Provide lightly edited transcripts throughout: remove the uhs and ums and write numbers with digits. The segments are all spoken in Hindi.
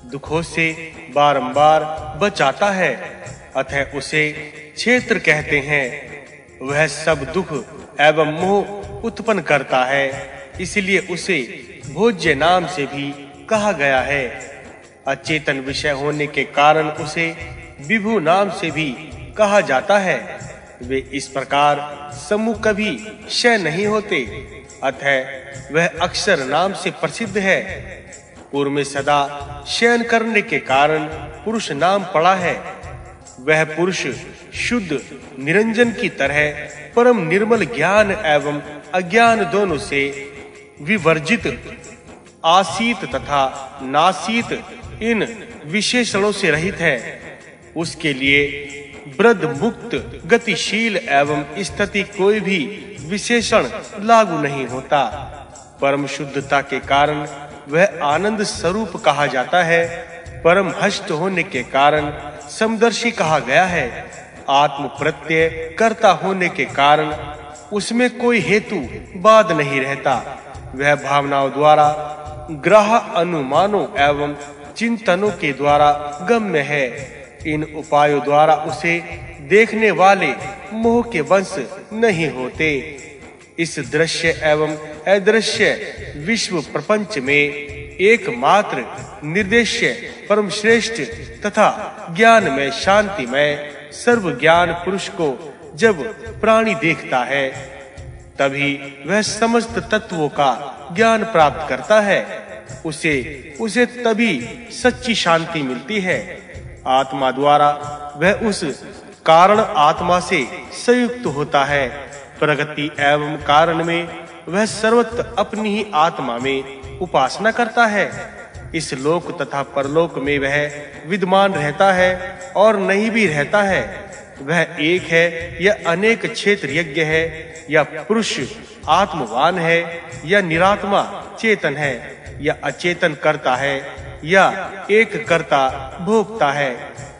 दुखों से बारंबार बचाता है, अतः उसे क्षेत्र कहते हैं। वह सब दुख एवं मोह उत्पन्न करता है, इसलिए उसे भोज्य नाम से भी कहा गया है। अचेतन विषय होने के कारण उसे विभु नाम से भी कहा जाता है। वे इस प्रकार समूह कभी क्षय नहीं होते, अतः वह अक्षर नाम से प्रसिद्ध है। पूर्व में सदा शयन करने के कारण पुरुष नाम पड़ा है। वह पुरुष शुद्ध निरंजन की तरह परम निर्मल ज्ञान एवं अज्ञान दोनों से विवर्जित, आसीत तथा नासीत इन विशेषणों से रहित है। उसके लिए वृद्ध मुक्त गतिशील एवं स्थिति कोई भी विशेषण लागू नहीं होता। परम शुद्धता के कारण वह आनंद स्वरूप कहा जाता है। परम हष्ट होने के कारण समदर्शी कहा गया है। आत्म प्रत्यय कर्ता होने के कारण उसमें कोई हेतु बाद नहीं रहता। वह भावनाओं द्वारा ग्रह अनुमानों एवं चिंतनों के द्वारा गम्य है। इन उपायों द्वारा उसे देखने वाले मोह के वंश नहीं होते। इस दृश्य एवं अदृश्य विश्व प्रपंच में एकमात्र निर्देश्य परम श्रेष्ठ तथा ज्ञान में शांतिमय सर्व ज्ञान पुरुष को जब प्राणी देखता है, तभी वह समस्त तत्वों का ज्ञान प्राप्त करता है। उसे तभी सच्ची शांति मिलती है। आत्मा द्वारा वह उस कारण आत्मा से संयुक्त होता है। प्रगति एवं कारण में वह सर्वत्र अपनी ही आत्मा में उपासना करता है। इस लोक तथा परलोक में वह विद्यमान रहता है और नहीं भी रहता है। वह एक है या अनेक क्षेत्र यज्ञ है, या पुरुष आत्मवान है या निरात्मा चेतन है, या अचेतन करता है या एक कर्ता भोगता है,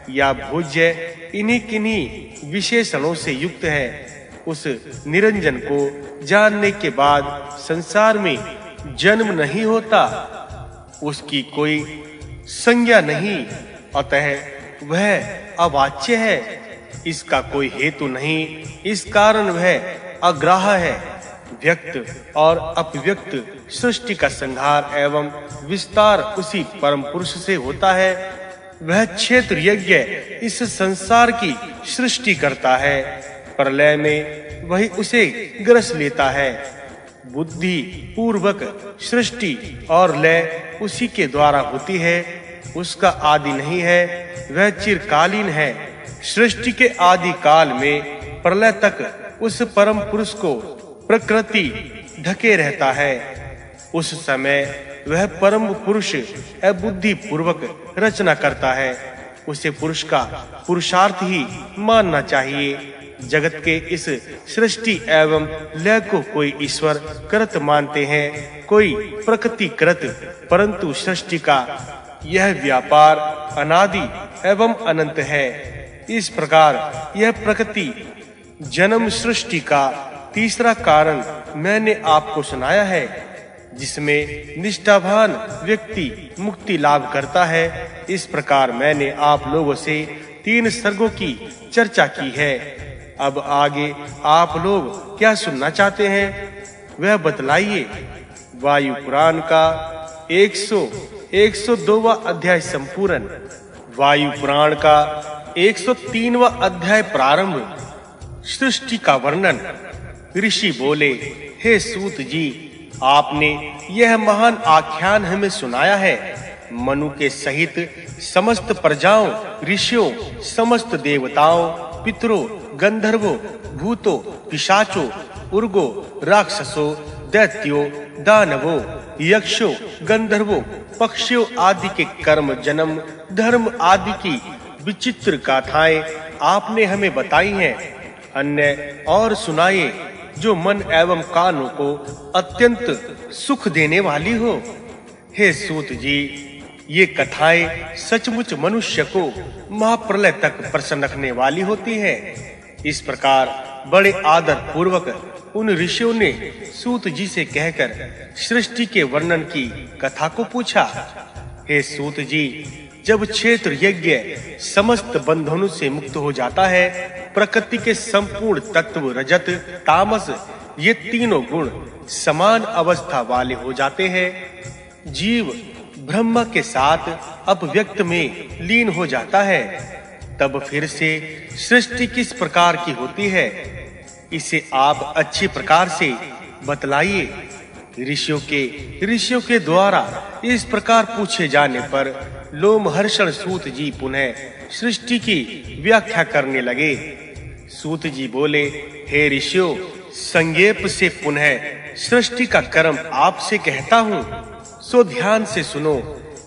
या भोज्य इन्हीं किन्हीं विशेषणों से युक्त है। उस निरंजन को जानने के बाद संसार में जन्म नहीं होता, उसकी कोई संज्ञा नहीं, अतः वह अवाच्य है। इसका कोई हेतु नहीं, इस कारण वह अग्राह्य है। व्यक्त और अपव्यक्त सृष्टि का संहार एवं विस्तार उसी परम पुरुष से होता है। वह क्षेत्र यज्ञ इस संसार की सृष्टि करता है। प्रलय में वही उसे ग्रस लेता है। बुद्धि पूर्वक सृष्टि और लय उसी के द्वारा होती है। उसका आदि नहीं है, वह चिरकालीन है। सृष्टि के आदि काल में प्रलय तक उस परम पुरुष को प्रकृति ढके रहता है। उस समय वह परम पुरुष अबुद्धि पूर्वक रचना करता है। उसे पुरुष का पुरुषार्थ ही मानना चाहिए। जगत के इस सृष्टि एवं लय को कोई ईश्वर कृत मानते हैं, कोई प्रकृति कृत, परंतु सृष्टि का यह व्यापार अनादि एवं अनंत है। इस प्रकार यह प्रकृति जन्म सृष्टि का तीसरा कारण मैंने आपको सुनाया है, जिसमें निष्ठावान व्यक्ति मुक्ति लाभ करता है। इस प्रकार मैंने आप लोगों से 3 सर्गों की चर्चा की है। अब आगे आप लोग क्या सुनना चाहते हैं, वह बतलाइए। वायु पुराण का 102वां अध्याय संपूर्ण। वायु पुराण का 103वां अध्याय प्रारंभ। सृष्टि का वर्णन। ऋषि बोले, हे सूत जी, आपने यह महान आख्यान हमें सुनाया है। मनु के सहित समस्त प्रजाओं, ऋषियों, समस्त देवताओं, पितरों, गंधर्वों, भूतों, पिशाचों, उर्गों, राक्षसों, दैत्यों, दानवों, यक्षों, गंधर्वों, पक्षियों आदि के कर्म, जन्म, धर्म आदि की विचित्र गाथाएं आपने हमें बताई हैं। अन्य और सुनाइए जो मन एवं कानों को अत्यंत सुख देने वाली हो। हे सूत जी, ये कथाएं सचमुच मनुष्य को महाप्रलय तक प्रसन्न रखने वाली होती है। इस प्रकार बड़े आदर पूर्वक उन ऋषियों ने सूत जी से कहकर सृष्टि के वर्णन की कथा को पूछा। हे सूत जी, जब क्षेत्र यज्ञ समस्त बंधनों से मुक्त हो जाता है, प्रकृति के संपूर्ण तत्व रजत तामस ये तीनों गुण समान अवस्था वाले हो जाते हैं। जीव ब्रह्म के साथ अपव्यक्त में लीन हो जाता है। तब फिर से सृष्टि किस प्रकार की होती है, इसे आप अच्छी प्रकार से बतलाइए। ऋषियों के द्वारा इस प्रकार पूछे जाने पर लोमहर्षण सूत जी पुनः सृष्टि की व्याख्या करने लगे। सूत जी बोले, हे ऋषियों, संक्षेप से पुनः सृष्टि का कर्म आपसे कहता हूँ, सो ध्यान से सुनो।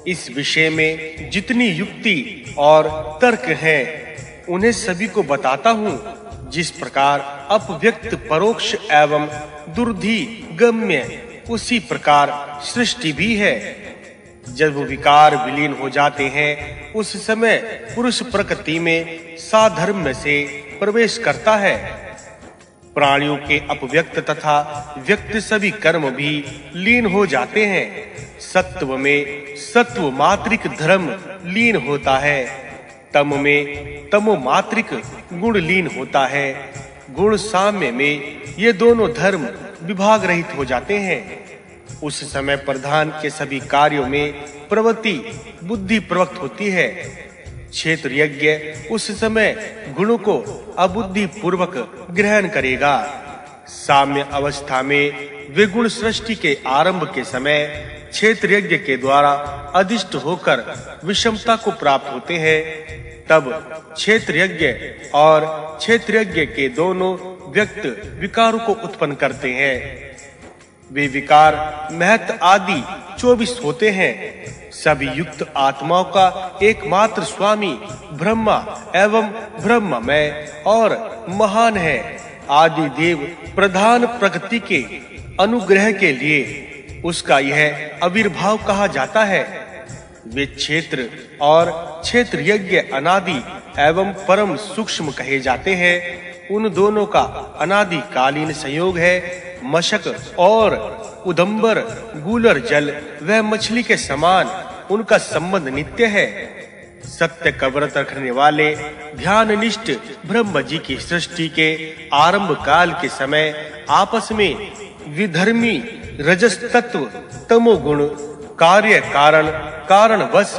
इस विषय में जितनी युक्ति और तर्क हैं, उन्हें सभी को बताता हूँ। जिस प्रकार अपव्यक्त परोक्ष एवं दुर्धि गम्य, उसी प्रकार सृष्टि भी है। जब विकार विलीन हो जाते हैं, उस समय पुरुष प्रकृति में साधर्म्य से प्रवेश करता है। प्राणियों के अपव्यक्त तथा व्यक्त सभी कर्म भी लीन हो जाते हैं। सत्व में सत्व मात्रिक धर्म लीन होता है, तम में तमो मात्रिक गुण लीन होता है। गुण साम्य में ये दोनों धर्म विभाग रहित हो जाते हैं। उस समय प्रधान के सभी कार्यों में प्रवृत्ति बुद्धि प्रवक्त होती है। क्षेत्र यज्ञ उस समय गुणों को अबुद्धि पूर्वक ग्रहण करेगा। साम्य अवस्था में वे गुण सृष्टि के आरंभ के समय क्षेत्र यज्ञ के द्वारा अधिष्ठ होकर विषमता को प्राप्त होते हैं। तब क्षेत्र यज्ञ और क्षेत्र यज्ञ के दोनों व्यक्त विकारों को उत्पन्न करते हैं। वे विकार महत आदि 24 होते हैं। सभी युक्त आत्माओं का एकमात्र स्वामी ब्रह्मा एवं ब्रह्ममय और महान है। आदि देव प्रधान प्रकृति के अनुग्रह के लिए उसका यह आविर्भाव कहा जाता है। वे क्षेत्र और क्षेत्र यज्ञ अनादि एवं परम सूक्ष्म कहे जाते हैं। उन दोनों का अनादि कालीन संयोग है। मशक और उदंबर गूलर जल वह मछली के समान उनका संबंध नित्य है। सत्य का व्रत रखने वाले ध्याननिष्ठ ब्रह्म जी की सृष्टि के आरंभ काल के समय आपस में विधर्मी रजस तत्व तमोगुण कार्य कारण वश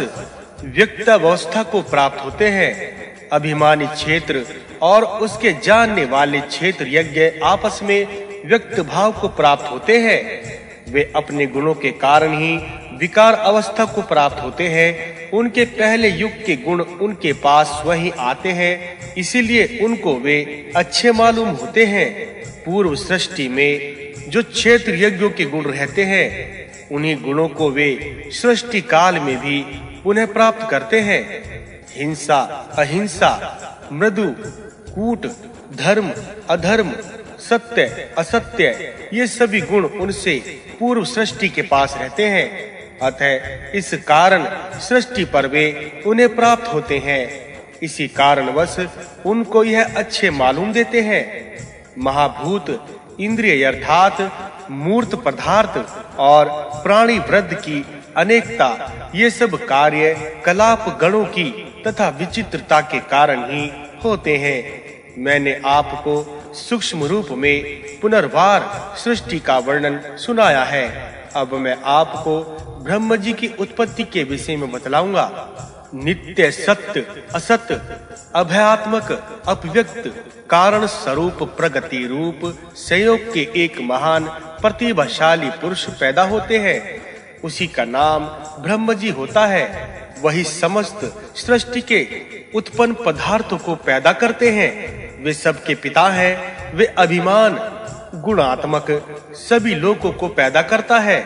व्यक्त अवस्था को प्राप्त होते हैं। अभिमानी क्षेत्र और उसके जानने वाले क्षेत्र यज्ञ आपस में व्यक्त भाव को प्राप्त होते हैं। वे अपने गुणों के कारण ही विकार अवस्था को प्राप्त होते हैं। उनके पहले युग के गुण उनके पास स्वयं आते हैं, इसीलिए उनको वे अच्छे मालूम होते हैं। पूर्व सृष्टि में जो क्षेत्र यज्ञों के गुण रहते हैं, उन्हीं गुणों को वे सृष्टि काल में भी पुनः प्राप्त करते हैं। हिंसा अहिंसा, मृदु कूट, धर्म अधर्म, सत्य असत्य, ये सभी गुण उनसे पूर्व सृष्टि के पास रहते हैं। अतः इस कारण सृष्टि पर वे उन्हें प्राप्त होते हैं। इसी कारणवश उनको यह अच्छे मालूम देते हैं। महाभूत इंद्रिय अर्थात मूर्त पदार्थ और प्राणी वृद्ध की अनेकता, ये सब कार्य कलाप गणों की तथा विचित्रता के कारण ही होते हैं। मैंने आपको सूक्ष्म रूप में पुनर्वार सृष्टि का वर्णन सुनाया है। अब मैं आपको ब्रह्म जी की उत्पत्ति के विषय में बतलाऊंगा। नित्य सत्य असत अभयात्मक अपव्यक्त कारण स्वरूप प्रगति रूप संयोग के एक महान प्रतिभाशाली पुरुष पैदा होते हैं। उसी का नाम ब्रह्म जी होता है। वही समस्त सृष्टि के उत्पन्न पदार्थों को पैदा करते हैं। वे सबके पिता हैं। वे अभिमान गुणात्मक सभी लोगों को पैदा करता है।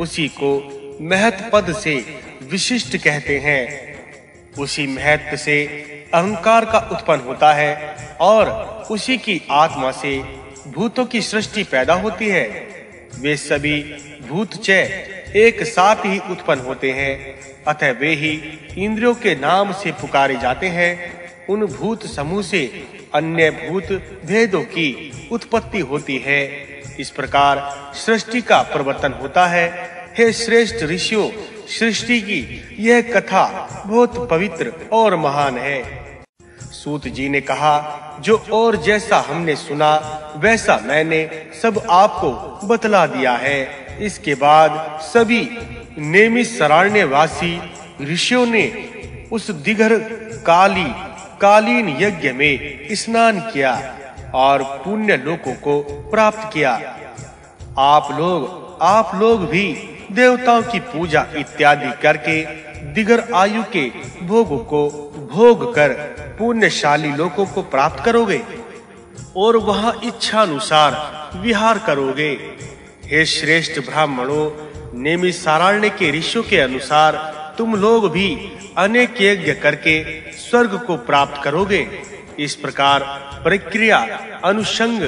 उसी को महत पद से विशिष्ट कहते हैं। उसी महत्व से अहंकार का उत्पन्न होता है और उसी की आत्मा से भूतों की सृष्टि पैदा होती है। वे सभी भूतचय एक साथ ही उत्पन्न होते हैं, अतः वे ही इंद्रियों के नाम से पुकारे जाते हैं। उन भूत समूह से अन्य भूत भेदों की उत्पत्ति होती है। इस प्रकार सृष्टि का प्रवर्तन होता है। हे श्रेष्ठ ऋषियों, सृष्टि की यह कथा बहुत पवित्र और महान है। सूत जी ने कहा, जो और जैसा हमने सुना वैसा मैंने सब आपको बतला दिया है। इसके बाद सभी नैमिषारण्यवासी ऋषियों ने उस दिघर कालीन यज्ञ में स्नान किया और पुण्य लोकों को प्राप्त किया। आप लोग भी देवताओं की पूजा इत्यादि करके दिगर आयु के भोग को भोग कर पुण्यशाली लोकों को प्राप्त करोगे और वहां इच्छानुसार विहार करोगे। हे श्रेष्ठ ब्राह्मणों, नैमिषारण्य के ऋषियों के अनुसार तुम लोग भी अनेक यज्ञ करके स्वर्ग को प्राप्त करोगे। इस प्रकार प्रक्रिया, अनुषंग,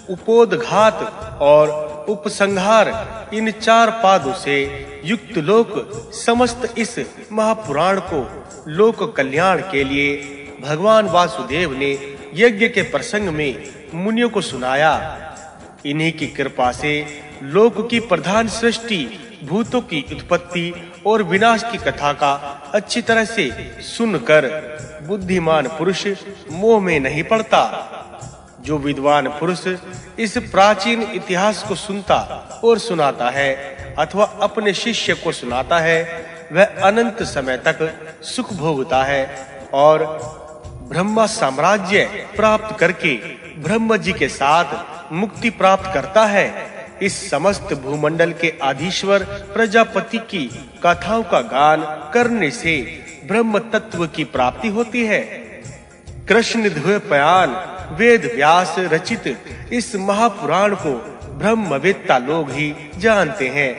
उपोदघात और उपसंहार, इन 4 पादों से युक्त लोक समस्त इस महापुराण को लोक कल्याण के लिए भगवान वासुदेव ने यज्ञ के प्रसंग में मुनियों को सुनाया। इन्हीं की कृपा से लोक की प्रधान सृष्टि, भूतों की उत्पत्ति और विनाश की कथा का अच्छी तरह से सुनकर बुद्धिमान पुरुष मोह में नहीं पड़ता। जो विद्वान पुरुष इस प्राचीन इतिहास को सुनता और सुनाता है अथवा अपने शिष्य को सुनाता है, वह अनंत समय तक सुख भोगता है और ब्रह्मा साम्राज्य प्राप्त करके ब्रह्म जी के साथ मुक्ति प्राप्त करता है। इस समस्त भूमंडल के आधीश्वर प्रजापति की कथाओं का गान करने से ब्रह्म तत्व की प्राप्ति होती है। कृष्ण द्वैपायन वेद व्यास रचित इस महापुराण को ब्रह्मवेत्ता लोग ही जानते हैं।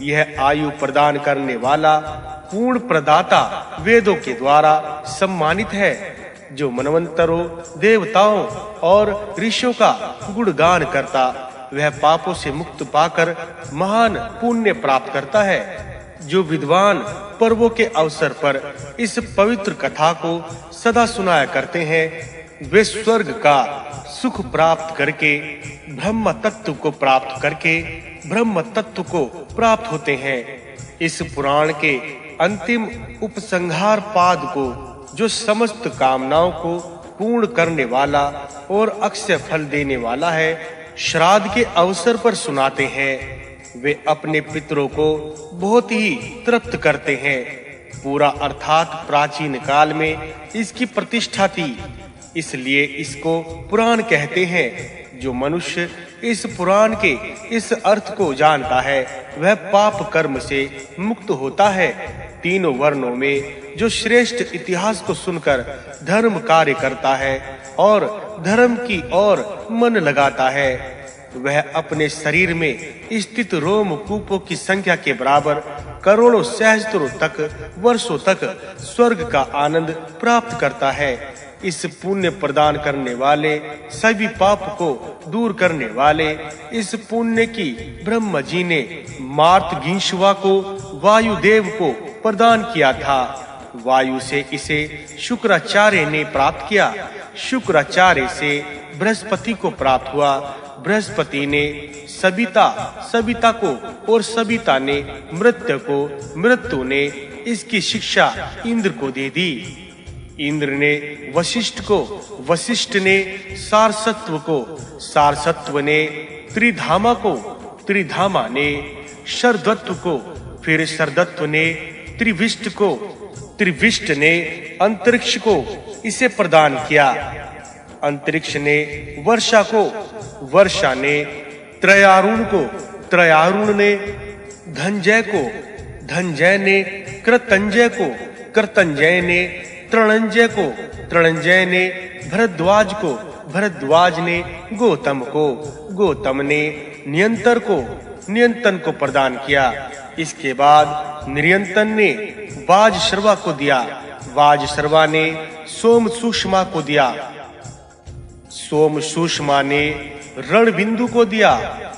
यह आयु प्रदान करने वाला पूर्ण प्रदाता वेदों के द्वारा सम्मानित है। जो मनवंतरों, देवताओं और ऋषियों का गुणगान करता, वह पापों से मुक्त पाकर महान पुण्य प्राप्त करता है। जो विद्वान पर्वों के अवसर पर इस पवित्र कथा को सदा सुनाया करते हैं, वे स्वर्ग का सुख प्राप्त करके ब्रह्म तत्व को प्राप्त करके ब्रह्म तत्व को प्राप्त होते हैं। इस पुराण के अंतिम उपसंहार पाद को जो समस्त कामनाओं को पूर्ण करने वाला और अक्षय फल देने वाला है, श्राद्ध के अवसर पर सुनाते हैं। वे अपने पितरों को बहुत ही तृप्त करते हैं। पूरा अर्थात प्राचीन काल में इसकी प्रतिष्ठा थी, इसलिए इसको पुराण कहते हैं। जो मनुष्य इस पुराण के इस अर्थ को जानता है, वह पाप कर्म से मुक्त होता है। तीनों वर्णों में जो श्रेष्ठ इतिहास को सुनकर धर्म कार्य करता है और धर्म की ओर मन लगाता है, वह अपने शरीर में स्थित रोमकूपों की संख्या के बराबर करोड़ों सहस्त्रों तक वर्षों तक स्वर्ग का आनंद प्राप्त करता है। इस पुण्य प्रदान करने वाले, सभी पाप को दूर करने वाले इस पुण्य की ब्रह्म जी ने मार्तगिंशवा को वायुदेव को प्रदान किया था। वायु से इसे शुक्राचार्य ने प्राप्त किया। शुक्राचार्य से बृहस्पति को प्राप्त हुआ। बृहस्पति ने सबिता को और सबिता ने मृत्यु को, मृत्यु ने इसकी शिक्षा इंद्र को दे दी। इंद्र ने वशिष्ठ को, वशिष्ठ ने सारस्वत को, सारस्वत ने त्रिधामा को, त्रिधामा ने शरदत्व को, फिर शरदत्व ने त्रिविष्ट को, त्रिविष्ट ने अंतरिक्ष को इसे प्रदान किया। अंतरिक्ष ने वर्षा को, वर्षा ने त्रयारुण को, त्रयारुण ने धनंजय को, धनंजय ने कृतंजय को, कृतंजय ने तृणंजय को, तृणंजय ने भरद्वाज को, भरद्वाज ने गौतम को, गौतम ने नियंतर को, नियंतन को प्रदान किया। इसके बाद नियंतन ने वाजश्रवा को दिया। वाजश्रवा ने सोम सुषमा को दिया। सोम सुषमा ने रणबिंदु को दिया।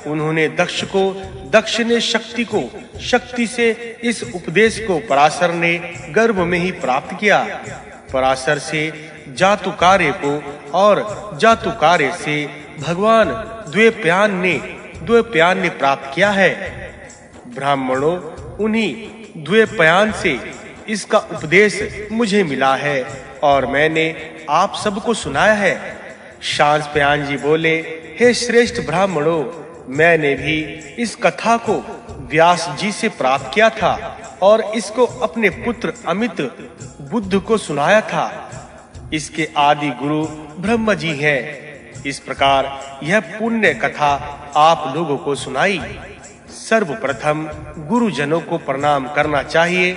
उन्होंने दक्ष को, दक्ष ने शक्ति को, शक्ति से इस उपदेश को पराशर ने गर्भ में ही प्राप्त किया। पराशर से जातुकार्य को और जातुकार्य से भगवान द्वैपायन ने प्राप्त किया है। ब्राह्मणों, उन्हीं द्वैपायन से इसका उपदेश मुझे मिला है और मैंने आप सबको सुनाया है। शांस्पयान जी बोले, हे श्रेष्ठ ब्राह्मणों, मैंने भी इस कथा को व्यास जी से प्राप्त किया था और इसको अपने पुत्र अमित बुद्ध को सुनाया था। इसके आदि गुरु ब्रह्म जी हैं। इस प्रकार यह पुण्य कथा आप लोगों को सुनाई। सर्वप्रथम गुरुजनों को प्रणाम करना चाहिए।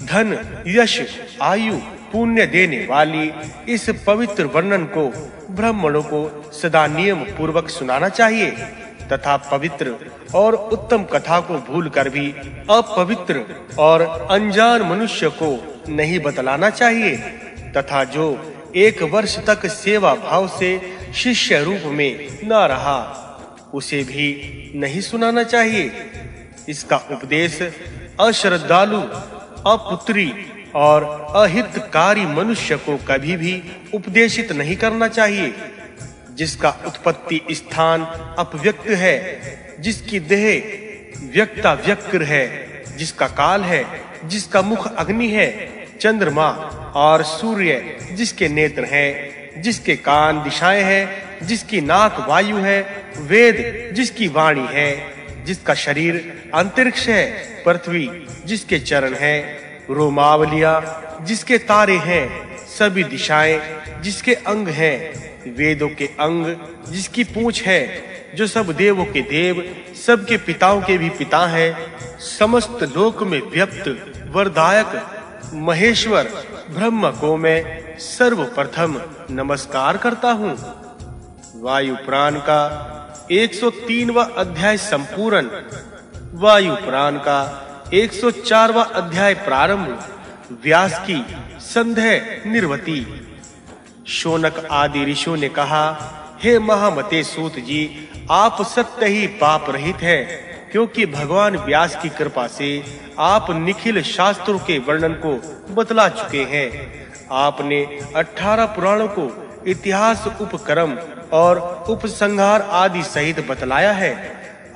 धन, यश, आयु, पुण्य देने वाली इस पवित्र वर्णन को ब्राह्मणों को सदा नियम पूर्वक सुनाना चाहिए तथा पवित्र और उत्तम कथा को भूलकर भी अपवित्र और अनजान मनुष्य को नहीं बतलाना चाहिए तथा जो 1 वर्ष तक सेवा भाव से शिष्य रूप में न रहा उसे भी नहीं सुनाना चाहिए। इसका उपदेश अश्रद्धालु, अपुत्री और अहितकारी मनुष्य को कभी भी उपदेशित नहीं करना चाहिए। जिसका उत्पत्ति स्थान अपव्यक्त है, जिसकी देह व्यक्ता व्यक्र है, जिसका काल है, जिसका मुख अग्नि है, चंद्रमा और सूर्य जिसके नेत्र हैं, जिसके कान दिशाएं हैं, जिसकी नाक वायु है, वेद जिसकी वाणी है, जिसका शरीर अंतरिक्ष है, पृथ्वी जिसके चरण हैं, रोमावलियां जिसके तारे हैं, सभी दिशाएं जिसके अंग हैं, वेदों के अंग जिसकी पूंछ है, जो सब देवों के देव, सबके पिताओं के भी पिता है, समस्त लोक में व्याप्त वरदायक महेश्वर ब्रह्म को मैं सर्वप्रथम नमस्कार करता हूँ। वायु पुराण का 103वां अध्याय संपूर्ण। वायु पुराण का 104वां अध्याय प्रारंभ। व्यास की संदेह निर्वती। शौनक आदि ऋषियों ने कहा, हे महामते सूत जी, आप सत्य ही पाप रहित हैं, क्योंकि भगवान व्यास की कृपा से आप निखिल शास्त्रों के वर्णन को बतला चुके हैं। आपने 18 पुराणों को इतिहास, उपक्रम और उपसंहार आदि सहित बतलाया है।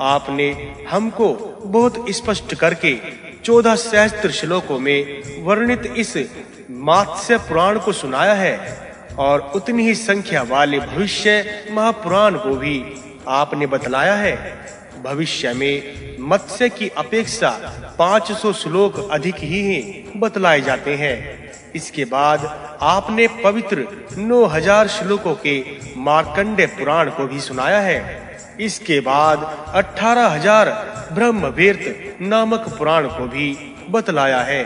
आपने हमको बहुत स्पष्ट करके 14 सहस्त्र श्लोकों में वर्णित इस मात्स्य पुराण को सुनाया है और उतनी ही संख्या वाले भविष्य महापुराण को भी आपने बतलाया है। भविष्य में मत्स्य की अपेक्षा 500 श्लोक अधिक ही बतलाए जाते हैं। इसके बाद आपने पवित्र 9000 श्लोकों के मार्कंडेय पुराण को भी सुनाया है। इसके बाद 18000 ब्रह्मवेर्त नामक पुराण को भी बतलाया है।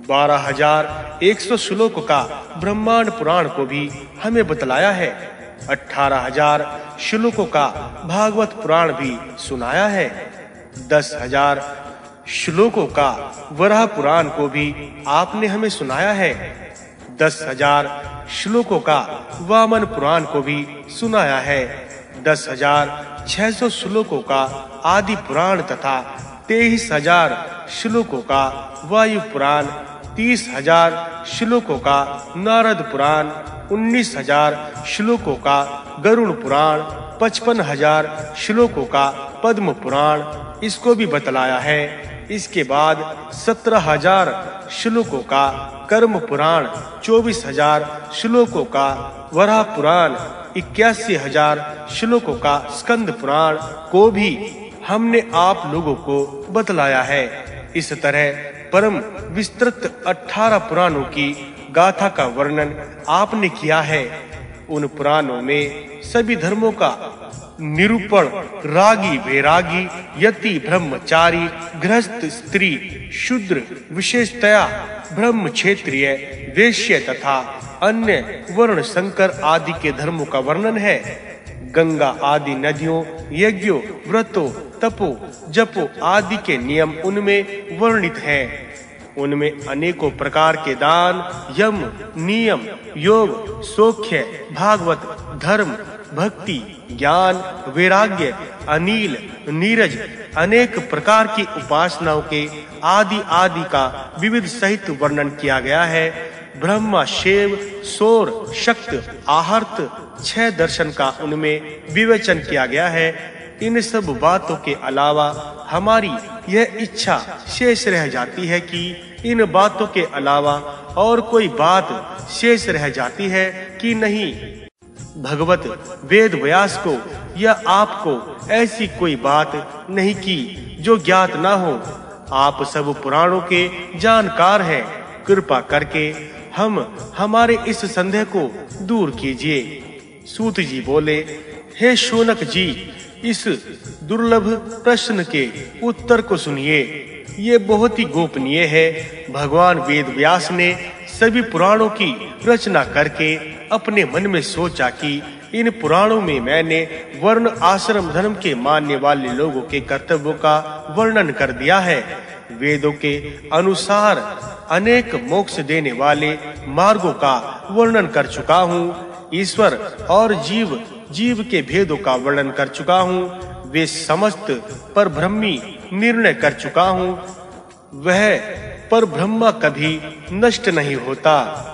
12100 श्लोक का ब्रह्मांड पुराण को भी हमें बतलाया है। 18000 श्लोकों का भागवत पुराण भी सुनाया है। 10000 श्लोकों का वराह पुराण को भी आपने हमें सुनाया है। 10000 श्लोकों का वामन पुराण को भी सुनाया है। 10600 श्लोकों का आदि पुराण तथा 23000 श्लोकों का वायु पुराण, 30000 श्लोकों का नारद पुराण, 19000 श्लोकों का गरुड़ पुराण, 55000 श्लोकों का पद्म पुराण, इसको भी बतलाया है। इसके बाद 17000 श्लोकों का कर्म पुराण, 24000 श्लोकों का वराह पुराण, 81000 श्लोकों का स्कंद पुराण को भी हमने आप लोगों को बतलाया है। इस तरह परम विस्तृत 18 पुराणों की गाथा का वर्णन आपने किया है। उन पुराणों में सभी धर्मों का निरूपण, रागी, वैरागी, यति, ब्रह्मचारी, गृहस्थ, स्त्री, शूद्र, विशेषतया ब्रह्म क्षेत्रीय, वैश्य तथा अन्य वर्ण संकर आदि के धर्मों का वर्णन है। गंगा आदि नदियों, यज्ञों, व्रतों, तपो, जपो आदि के नियम उनमें वर्णित हैं। उनमें अनेकों प्रकार के दान, यम, नियम, योग, सौख्य, भागवत, धर्म, भक्ति, ज्ञान, वैराग्य, अनिल, नीरज, अनेक प्रकार की उपासनाओं के आदि आदि का विविध सहित वर्णन किया गया है। ब्रह्मा, शिव, सौर, शक्त, आहर्त 6 दर्शन का उनमें विवेचन किया गया है। इन सब बातों के अलावा हमारी यह इच्छा शेष रह जाती है कि इन बातों के अलावा और कोई बात शेष रह जाती है कि नहीं। भगवत वेद व्यास को या आपको ऐसी कोई बात नहीं की जो ज्ञात ना हो। आप सब पुराणों के जानकार हैं। कृपा करके हमारे इस संदेह को दूर कीजिए। सूत जी बोले, हे शौनक जी, इस दुर्लभ प्रश्न के उत्तर को सुनिए। ये बहुत ही गोपनीय है। भगवान वेद व्यास ने सभी पुराणों की रचना करके अपने मन में सोचा कि इन पुराणों में मैंने वर्ण आश्रम धर्म के मानने वाले लोगों के कर्तव्यों का वर्णन कर दिया है। वेदों के अनुसार अनेक मोक्ष देने वाले मार्गों का वर्णन कर चुका हूँ। ईश्वर और जीव के भेदों का वर्णन कर चुका हूँ। वे समस्त परब्रह्मी निर्णय कर चुका हूँ। वह परब्रह्म कभी नष्ट नहीं होता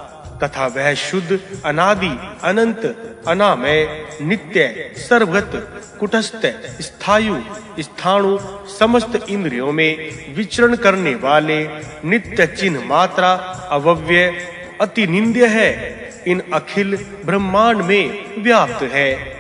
तथा वह शुद्ध, अनादि, अनंत, अनामय, नित्य, सर्वगत, कुटस्थ, स्थायु, स्थाणु, समस्त इंद्रियों में विचरण करने वाले, नित्य चिन्ह मात्रा, अव्यय, अति निंद्य है। इन अखिल ब्रह्मांड में व्याप्त है।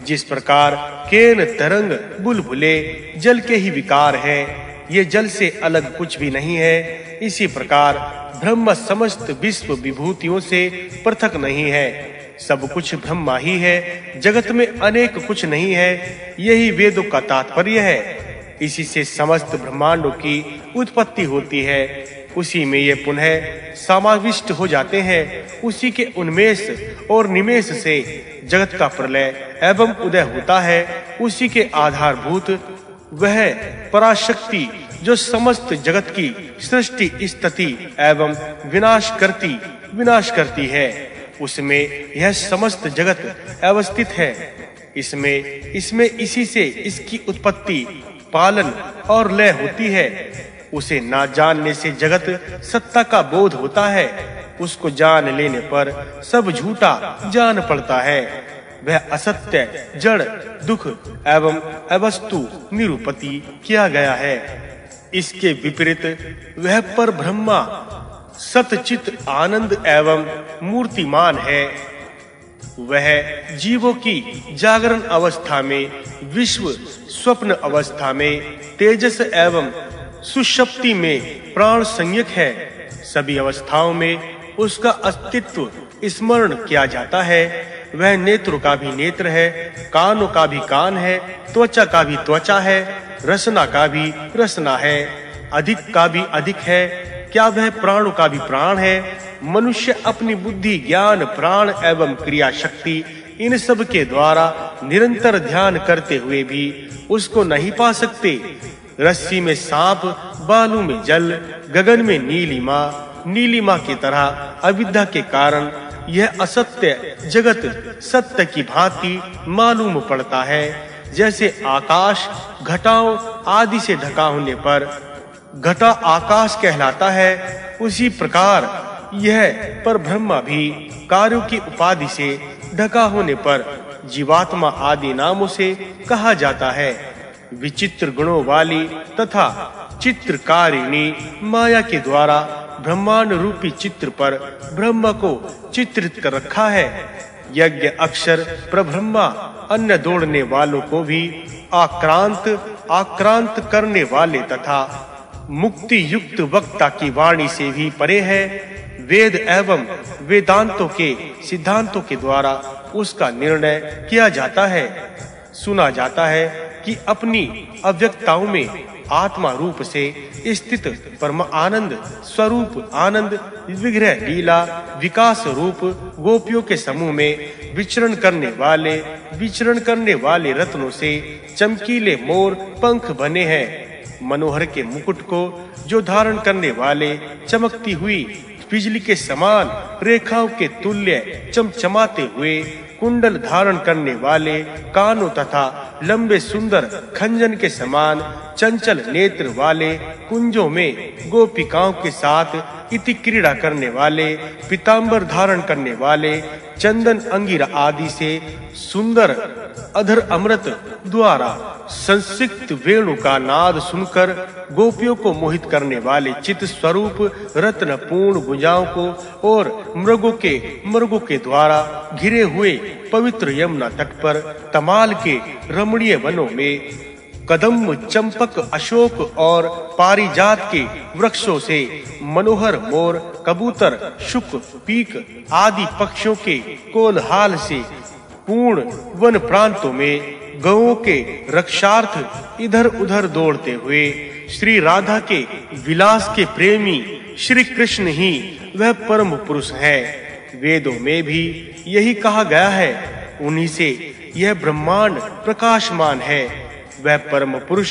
जिस प्रकार केन, तरंग, बुलबुले जल के ही विकार है, ये जल से अलग कुछ भी नहीं है। इसी प्रकार ब्रह्म समस्त विश्व विभूतियों से पृथक नहीं है। सब कुछ ब्रह्मा ही है। जगत में अनेक कुछ नहीं है। यही वेदों का तात्पर्य है। इसी से समस्त ब्रह्मांडों की उत्पत्ति होती है। उसी में ये पुनः समाविष्ट हो जाते हैं। उसी के उन्मेष और निमेष से जगत का प्रलय एवं उदय होता है। उसी के आधारभूत वह पराशक्ति जो समस्त जगत की सृष्टि, स्थिति एवं विनाश करती है, उसमें यह समस्त जगत अवस्थित है। इसमें इसी से इसकी उत्पत्ति, पालन और लय होती है। उसे ना जानने से जगत सत्ता का बोध होता है। उसको जान लेने पर सब झूठा जान पड़ता है। वह असत्य, जड़, दुख एवं अवस्तु निरूपति किया गया है। इसके विपरीत वह पर ब्रह्मा सतचित आनंद एवं मूर्तिमान है। वह जीवों की जागरण अवस्था में, विश्व स्वप्न अवस्था में, तेजस एवं सुषुप्ति में प्राण संज्ञक है। सभी अवस्थाओं में उसका अस्तित्व स्मरण किया जाता है। वह नेत्रों का भी नेत्र है, कानों का भी कान है, त्वचा का भी त्वचा है, रसना का भी रसना है, अधिक का भी अधिक है। क्या वह प्राणों का भी प्राण है? मनुष्य अपनी बुद्धि, ज्ञान, प्राण एवं क्रिया शक्ति इन सब के द्वारा निरंतर ध्यान करते हुए भी उसको नहीं पा सकते। रस्सी में सांप, बालू में जल, गगन में नीलिमा की तरह अविद्या के कारण यह असत्य जगत सत्य की भांति मालूम पड़ता है। जैसे आकाश घटाओं आदि से ढका होने पर घटा आकाश कहलाता है, उसी प्रकार यह परब्रह्म भी कार्यों की उपाधि से ढका होने पर जीवात्मा आदि नामों से कहा जाता है। विचित्र गुणों वाली तथा चित्रकारिणी माया के द्वारा ब्रह्मांड रूपी चित्र पर ब्रह्म को चित्रित कर रखा है। यज्ञ अक्षर प्रब्रह्मा अन्य दौड़ने वालों को भी आक्रांत करने वाले तथा मुक्ति युक्त वक्ता की वाणी से भी परे है। वेद एवं वेदांतों के सिद्धांतों के द्वारा उसका निर्णय किया जाता है। सुना जाता है कि अपनी अव्यक्ताओं में आत्मा रूप से स्थित परम आनंद स्वरूप आनंद विग्रह लीला विकास रूप गोपियों के समूह में विचरण करने वाले रत्नों से चमकीले मोर पंख बने हैं। मनोहर के मुकुट को जो धारण करने वाले चमकती हुई बिजली के समान रेखाओं के तुल्य चमचमाते हुए कुंडल धारण करने वाले कानों तथा लंबे सुंदर खंजन के समान चंचल नेत्र वाले कुंजों में गोपिकाओं के साथ इति क्रीड़ा करने वाले, पीतांबर धारण करने वाले, चंदन अंगिरा आदि से सुंदर अधर अमृत द्वारा संसिक्त वेणु का नाद सुनकर गोपियों को मोहित करने वाले चित स्वरूप रत्न पूर्ण भुजाओं को और मृगों के द्वारा घिरे हुए पवित्र यमुना तट पर तमाल के रमणीय वनों में कदम्ब, चंपक, अशोक और पारिजात के वृक्षों से मनोहर मोर, कबूतर, शुक, पीक आदि पक्षियों के कोलाहल से पूर्ण वन प्रांतों में गौओं के रक्षार्थ इधर-उधर दौड़ते हुए श्री राधा के विलास के प्रेमी श्री कृष्ण ही वह परम पुरुष है। वेदों में भी यही कहा गया है, उन्हीं से यह ब्रह्मांड प्रकाशमान है। वह परम पुरुष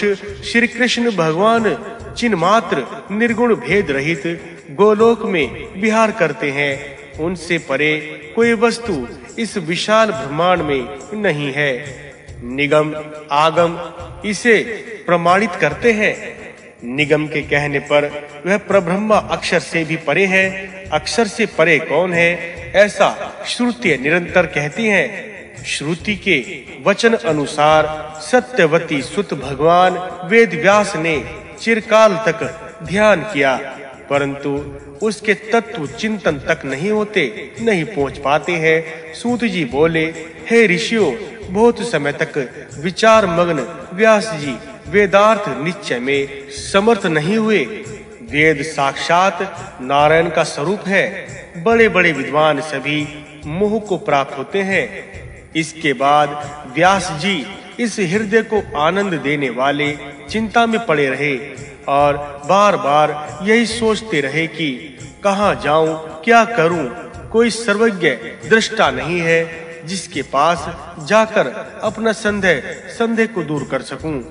श्री कृष्ण भगवान चिन्मात्र निर्गुण भेद रहित गोलोक में विहार करते हैं। उनसे परे कोई वस्तु इस विशाल ब्रह्मांड में नहीं है। निगम आगम इसे प्रमाणित करते हैं। निगम के कहने पर वह प्रब्रह्मा अक्षर से भी परे है। अक्षर से परे कौन है, ऐसा श्रुति निरंतर कहती है। श्रुति के वचन अनुसार सत्यवती सुत भगवान वेद व्यास ने चिरकाल तक ध्यान किया, परंतु उसके तत्व चिंतन तक नहीं पहुंच पाते हैं। सूत जी बोले, हे ऋषियों, बहुत समय तक विचार मग्न व्यास जी वेदार्थ निश्चय में समर्थ नहीं हुए। वेद साक्षात नारायण का स्वरूप है। बड़े-बड़े विद्वान सभी मोह को प्राप्त होते हैं। इसके बाद व्यास जी इस हृदय को आनंद देने वाले चिंता में पड़े रहे और बार-बार यही सोचते रहे कि कहां जाऊं, क्या करूं। कोई सर्वज्ञ दृष्टा नहीं है जिसके पास जाकर अपना संदेह को दूर कर सकूं।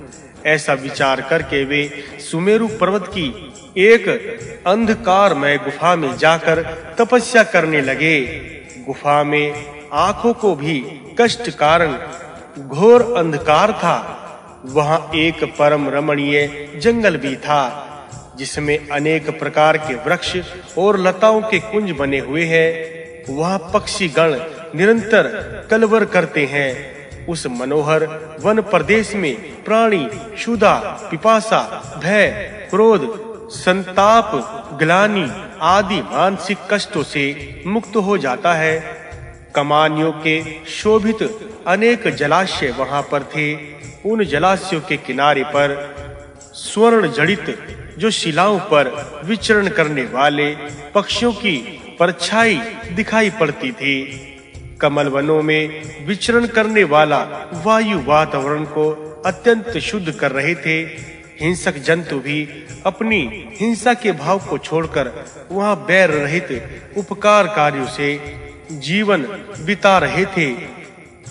ऐसा विचार करके वे सुमेरु पर्वत की एक अंधकारमय गुफा में जाकर तपस्या करने लगे। गुफा में आंखों को भी कष्ट कारण घोर अंधकार था। वहां एक परम रमणीय जंगल भी था, जिसमें अनेक प्रकार के वृक्ष और लताओं के कुंज बने हुए हैं। वहां पक्षी गण निरंतर कलवर करते हैं। उस मनोहर वन प्रदेश में प्राणी क्षुधा, पिपासा, भय, क्रोध, संताप, ग्लानि आदि मानसिक कष्टों से मुक्त हो जाता है। कमानियों के शोभित अनेक जलाशय वहां पर थे। उन जलाशयों के किनारे पर स्वर्ण जड़ित जो शिलाओं पर विचरण करने वाले पक्षियों की परछाई दिखाई पड़ती थी। कमल वनों में विचरण करने वाला वायु वातावरण को अत्यंत शुद्ध कर रहे थे। हिंसक जंतु भी अपनी हिंसा के भाव को छोड़कर वहां बैर रहित उपकार कार्यों से जीवन बिता रहे थे।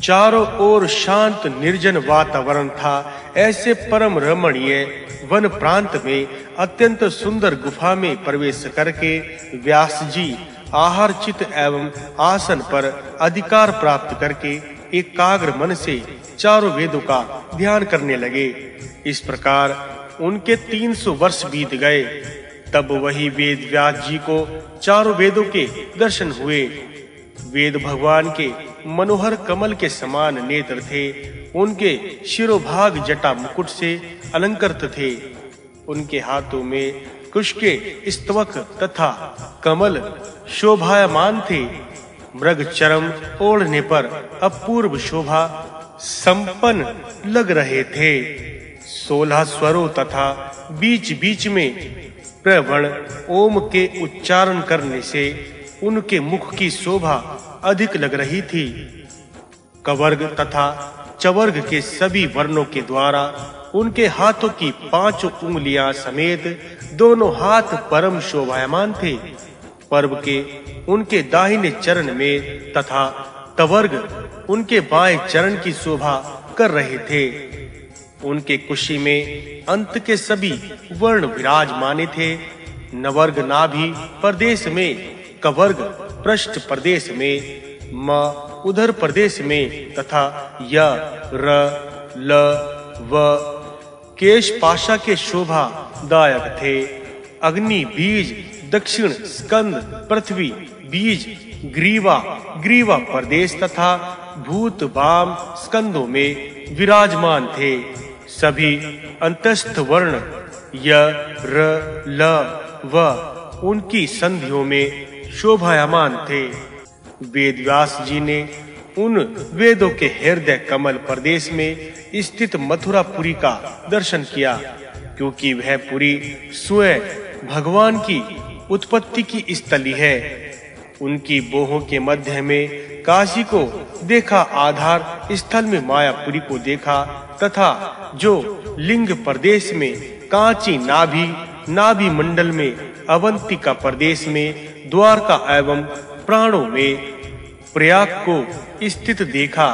चारों ओर शांत निर्जन वातावरण था। ऐसे परम रमणीय वन प्रांत में अत्यंत सुंदर गुफा में प्रवेश करके व्यास जी आहार चित एवं आसन पर अधिकार प्राप्त करके एकाग्र मन से चारों वेदों का ध्यान करने लगे। इस प्रकार उनके 300 वर्ष बीत गए। तब वही वेद व्यास जी को चारों वेदों के दर्शन हुए। वेद भगवान के मनोहर कमल के समान नेत्र थे। उनके शिरोभाग जटा मुकुट से अलंकृत थे। उनके हाथों में कुश के स्तवक तथा कमल शोभायमान थे। मृग चरम ओढ़ने पर अपूर्व शोभा संपन्न लग रहे थे। 16 स्वरों तथा बीच-बीच में प्रवण ओम के उच्चारण करने से उनके मुख की शोभा अधिक लग रही थी। कवर्ग तथा चवर्ग के सभी वर्णों के द्वारा उनके हाथों की 5 उंगलियां समेत दोनों हाथ परम शोभायमान थे। पर्व के उनके दाहिने चरण में तथा तवर्ग उनके बाएं चरण की शोभा कर रहे थे। उनके कुशी में अंत के सभी वर्ण विराजमाने थे। नवर्ग नाभि प्रदेश में, कवर्ग पृष्ठ प्रदेश में, म उदर प्रदेश में तथा य, र, ल, व केश पाशा के शोभा दायक थे। अग्नि बीज दक्षिण स्कंद, पृथ्वी, बीज, ग्रीवा, ग्रीवा प्रदेश तथा भूत वाम स्कंदों में विराजमान थे। सभी अंतस्थ वर्ण य, र, ल, व उनकी संधियों में शोभायमान थे। वेद व्यास जी ने उन वेदों के हृदय कमल प्रदेश में स्थित मथुरापुरी का दर्शन किया, क्योंकि वह पुरी स्वयं भगवान की उत्पत्ति की स्थली है। उनकी बोहों के मध्य में काशी को देखा, आधार स्थल में मायापुरी को देखा तथा जो लिंग प्रदेश में कांची, नाभि मंडल में अवंतिका प्रदेश में द्वारका एवं प्राणों में प्रयाग को स्थित देखा।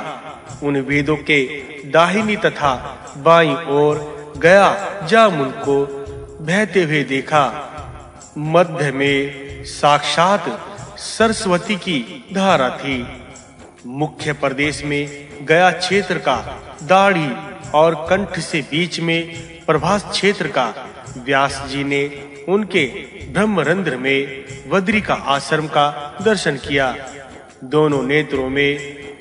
उन वेदों के दाहिनी तथा बाईं ओर गया जामुन को बहते हुए देखा। मध्य में साक्षात सरस्वती की धारा थी। मुख्य प्रदेश में गया क्षेत्र का दाढ़ी और कंठ से बीच में प्रभास क्षेत्र का व्यास जी ने उनके ब्रह्मरंध्र में बद्री का आश्रम का दर्शन किया। दोनों नेत्रों में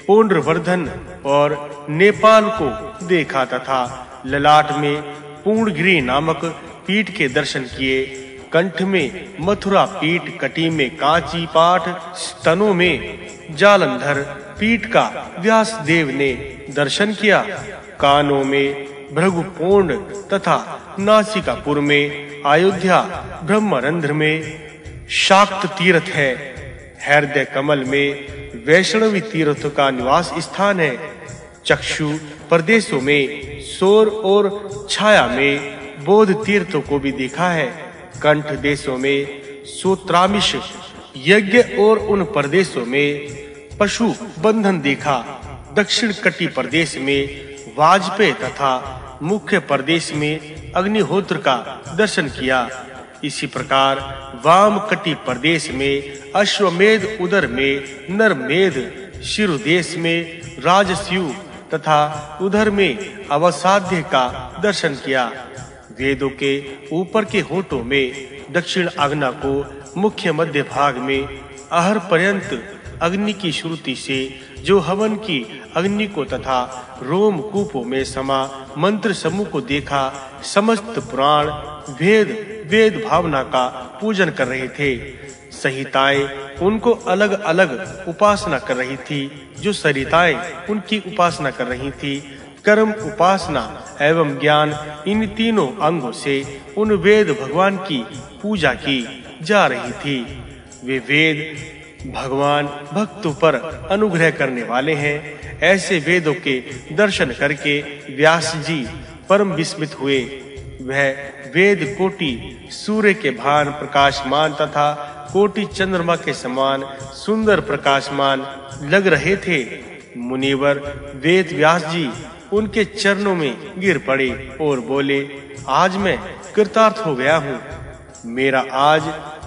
पुंड्रवर्धन और नेपाल को देखा तथा ललाट में पूर्णगिरि नामक पीठ के दर्शन किए। कंठ में मथुरा पीठ, कटी में कांची पाठ, स्तनों में जालंधर पीठ का व्यास देव ने दर्शन किया। कानों में भृगुपोंड तथा नासिकापुर में अयोध्या, ब्रह्मरंध्र में शाक्त तीर्थ है। हृदय कमल में वैष्णवी तीर्थ का निवास स्थान है। चक्षु प्रदेशों में सौर और छाया में बोध तीर्थों को भी देखा है। कंठ देशों में सूत्रामिश यज्ञ और उन प्रदेशों में पशु बंधन देखा। दक्षिण कटी प्रदेश में वाजपेय तथा मुख्य प्रदेश में अग्निहोत्र का दर्शन किया। इसी प्रकार वाम कटी प्रदेश में अश्वमेध, उदर में नरमेध, शिरोदेश में राजस्यु तथा उधर में अवसाध्य का दर्शन किया। वेदों के ऊपर के होठों में दक्षिण आग्ना को, मुख्य मध्य भाग में आहर पर्यंत अग्नि की श्रुति से जो हवन की अग्नि को तथा रोम कूपों में समा मंत्र समूह को देखा। समस्त पुराण वेद भावना का पूजन कर रहे थे। संहिताएं उनको अलग-अलग उपासना कर रही थी। जो सरिताएं उनकी उपासना कर रही थी। कर्म, उपासना एवं ज्ञान, इन तीनों अंगों से उन वेद भगवान की पूजा की जा रही थी। वे वेद भगवान भक्तों पर अनुग्रह करने वाले हैं। ऐसे वेदों के दर्शन करके व्यास जी परम विस्मित हुए। वह वेद कोटि सूर्य के भान प्रकाशमान तथा कोटि चंद्रमा के समान सुंदर प्रकाशमान लग रहे थे। मुनिवर वेद व्यास जी उनके चरणों में गिर पड़े और बोले, आज मैं कृतार्थ हो गया हूँ। मेरा आज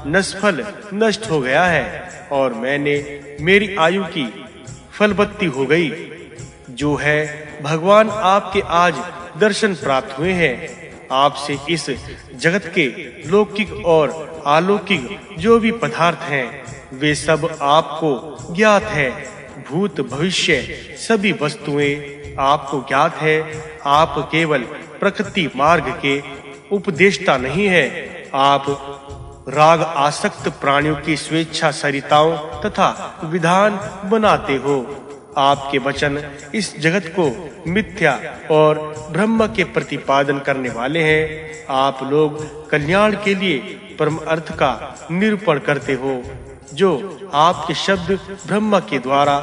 नसफल नष्ट हो गया है और मेरी आयु की फलबत्ती हो गई। जो है भगवान आपके आज दर्शन प्राप्त हुए हैं। आपसे इस जगत के लौकिक और अलौकिक जो भी पदार्थ हैं वे सब आपको ज्ञात है। भूत भविष्य सभी वस्तुएं आपको ज्ञात है। आप केवल प्रकृति मार्ग के उपदेष्टा नहीं है। आप राग आसक्त प्राणियों की स्वेच्छा सरिताओं तथा विधान बनाते हो। आपके वचन इस जगत को मिथ्या और ब्रह्म के प्रतिपादन करने वाले हैं। आप लोग कल्याण के लिए परम अर्थ का निरूपण करते हो। जो आपके शब्द ब्रह्म के द्वारा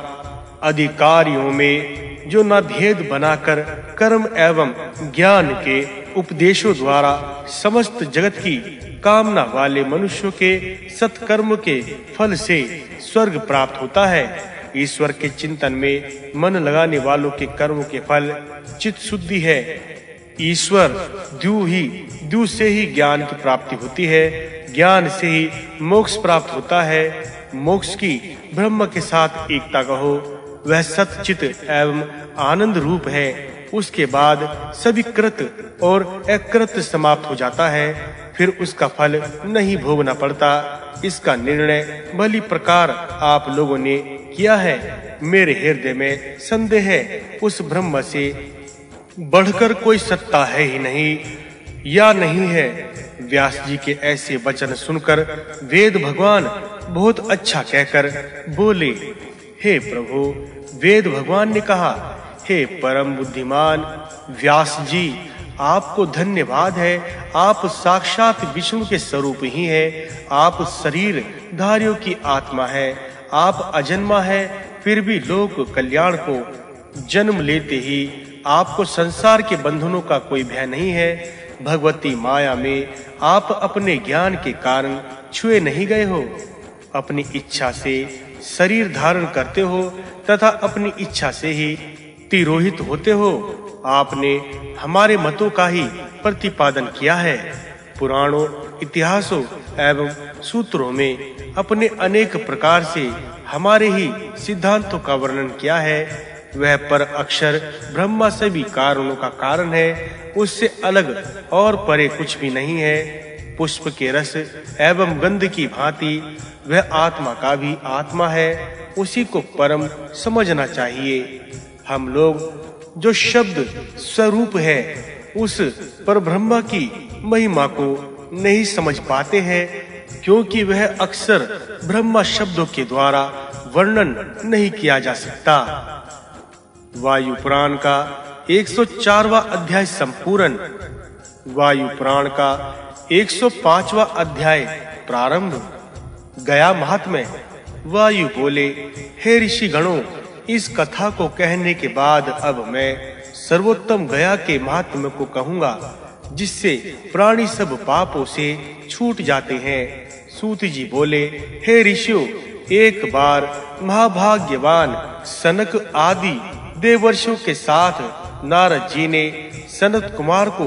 अधिकारियों में जो न भेद बनाकर कर्म एवं ज्ञान के उपदेशों द्वारा समस्त जगत की कामना वाले मनुष्यों के सत्कर्म के फल से स्वर्ग प्राप्त होता है। ईश्वर के चिंतन में मन लगाने वालों के कर्मों के फल चित्त शुद्धि है। ईश्वर द्यू से ही ज्ञान की प्राप्ति होती है। ज्ञान से ही मोक्ष प्राप्त होता है। मोक्ष की ब्रह्म के साथ एकता कहो। वह सच्चित एवं आनंद रूप है। उसके बाद सभी कृत और अकृत समाप्त हो जाता है, फिर उसका फल नहीं भोगना पड़ता। इसका निर्णय भली प्रकार आप लोगों ने किया है। मेरे हृदय में संदेह है, उस ब्रह्म से बढ़कर कोई सत्ता है ही नहीं या नहीं है। व्यास जी के ऐसे वचन सुनकर वेद भगवान बहुत अच्छा कहकर बोले, हे प्रभु, वेद भगवान ने कहा, हे परम बुद्धिमान व्यास जी, आपको धन्यवाद है। आप साक्षात विष्णु के स्वरूप ही हैं। आप शरीर धारियों की आत्मा है। आप अजन्मा है, फिर भी लोक कल्याण को जन्म लेते ही आपको संसार के बंधनों का कोई भय नहीं है। भगवती माया में आप अपने ज्ञान के कारण छुए नहीं गए हो। अपनी इच्छा से शरीर धारण करते हो तथा अपनी इच्छा से ही तिरोहित होते हो। आपने हमारे मतों का ही प्रतिपादन किया है। पुराणों, इतिहासों एवं सूत्रों में अपने अनेक प्रकार से हमारे ही सिद्धांतों का वर्णन किया है। वह पर अक्षर ब्रह्मा सभी कारणों का कारण है, उससे अलग और परे कुछ भी नहीं है। पुष्प के रस एवं गंध की भांति वह आत्मा का भी आत्मा है, उसी को परम समझना चाहिए। हम लोग जो शब्द स्वरूप है उस पर ब्रह्मा की महिमा को नहीं समझ पाते हैं, क्योंकि वह अक्सर ब्रह्मा शब्दों के द्वारा वर्णन नहीं किया जा सकता। वायु पुराण का 104वां अध्याय संपूर्ण। वायु पुराण का 105वां अध्याय प्रारंभ। गया महात्म्य। वायु बोले, हे ऋषि गणों, इस कथा को कहने के बाद अब मैं सर्वोत्तम गया के महात्म्य को कहूंगा, जिससे प्राणी सब पापों से छूट जाते हैं। सूत जी बोले, हे ऋषियों, एक बार महाभाग्यवान सनक आदि देवर्षियों के साथ नारद जी ने सनत कुमार को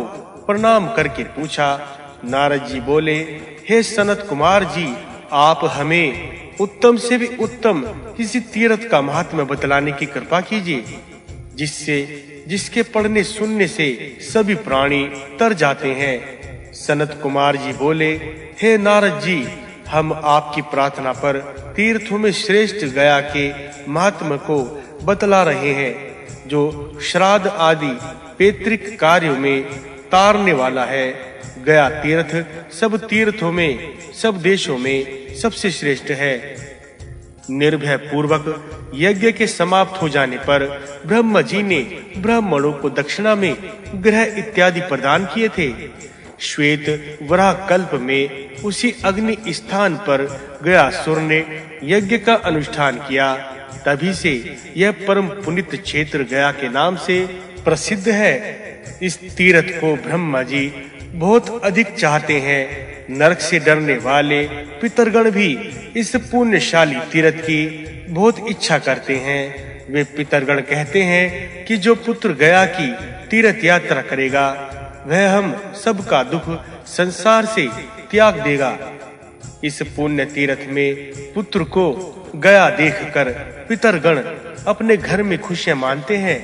प्रणाम करके पूछा। नारद जी बोले, हे सनत कुमार जी, आप हमें उत्तम से भी उत्तम किसी तीर्थ का महात्म्य बतलाने की कृपा कीजिए, जिसके पढ़ने सुनने से सभी प्राणी तर जाते हैं। सनत कुमार जी बोले, हे नारद जी, हम आपकी प्रार्थना पर तीर्थों में श्रेष्ठ गया के महात्म्य को बतला रहे हैं, जो श्राद्ध आदि पैतृक कार्यों में तारने वाला है। गया तीर्थ सब तीर्थों में, सब देशों में सबसे श्रेष्ठ है। निर्भय पूर्वक यज्ञ के समाप्त हो जाने पर ब्रह्मा जी ने ब्राह्मणों को दक्षिणा में ग्रह इत्यादि प्रदान किए थे। श्वेत वराह कल्प में उसी अग्नि स्थान पर गयासुर ने यज्ञ का अनुष्ठान किया। तभी से यह परम पुनित क्षेत्र गया के नाम से प्रसिद्ध है। इस तीर्थ को ब्रह्मा जी बहुत अधिक चाहते हैं। नरक से डरने वाले पितरगण भी इस पुण्यशाली तीर्थ की बहुत इच्छा करते हैं। वे पितरगण कहते हैं कि जो पुत्र गया की तीर्थ यात्रा करेगा, वह हम सबका दुख संसार से त्याग देगा। इस पुण्य तीर्थ में पुत्र को गया देखकर पितरगण अपने घर में खुशियां मानते हैं।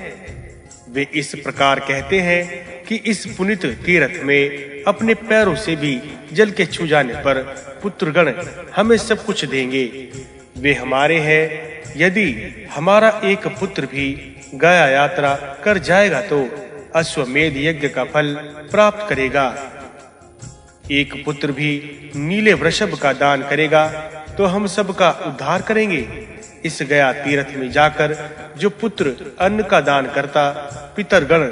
वे इस प्रकार कहते हैं कि इस पुनित तीर्थ में अपने पैरों से भी जल के छू जाने पर पुत्रगण हमें सब कुछ देंगे। वे हमारे हैं। यदि हमारा एक पुत्र भी गया यात्रा कर जाएगा तो अश्वमेध यज्ञ का फल प्राप्त करेगा। एक पुत्र भी नीले वृषभ का दान करेगा तो हम सबका उद्धार करेंगे। इस गया तीर्थ में जाकर जो पुत्र अन्न का दान करता, पितरगण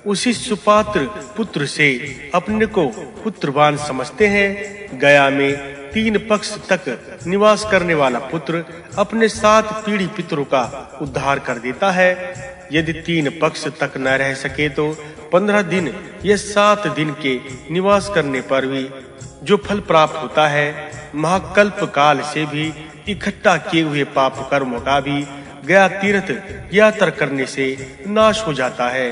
उसी सुपात्र पुत्र से अपने को पुत्रवान समझते हैं। गया में 3 पक्ष तक निवास करने वाला पुत्र अपने 7 पीढ़ी पितरों का उद्धार कर देता है। यदि 3 पक्ष तक न रह सके तो 15 दिन या 7 दिन के निवास करने पर भी जो फल प्राप्त होता है, महाकल्प काल से भी इकट्ठा किए हुए पाप कर्मों का भी गया तीर्थ यात्रा करने से नाश हो जाता है।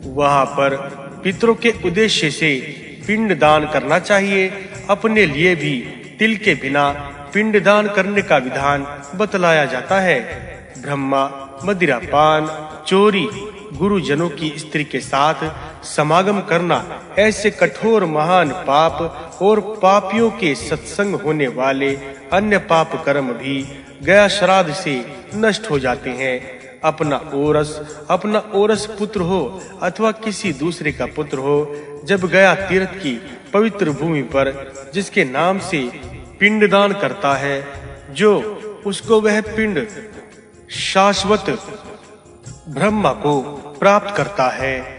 वहां पर पितरों के उद्देश्य से पिंड दान करना चाहिए। अपने लिए भी तिल के बिना पिंड दान करने का विधान बतलाया जाता है। ब्रह्मा मदिरापान, चोरी, गुरुजनों की स्त्री के साथ समागम करना ऐसे कठोर महान पाप और पापियों के सत्संग होने वाले अन्य पाप कर्म भी गया श्राद्ध से नष्ट हो जाते हैं। अपना ओरस पुत्र हो अथवा किसी दूसरे का पुत्र हो, जब गया तीर्थ की पवित्र भूमि पर जिसके नाम से पिंडदान करता है, जो उसको वह पिंड शाश्वत ब्रह्मा को प्राप्त करता है।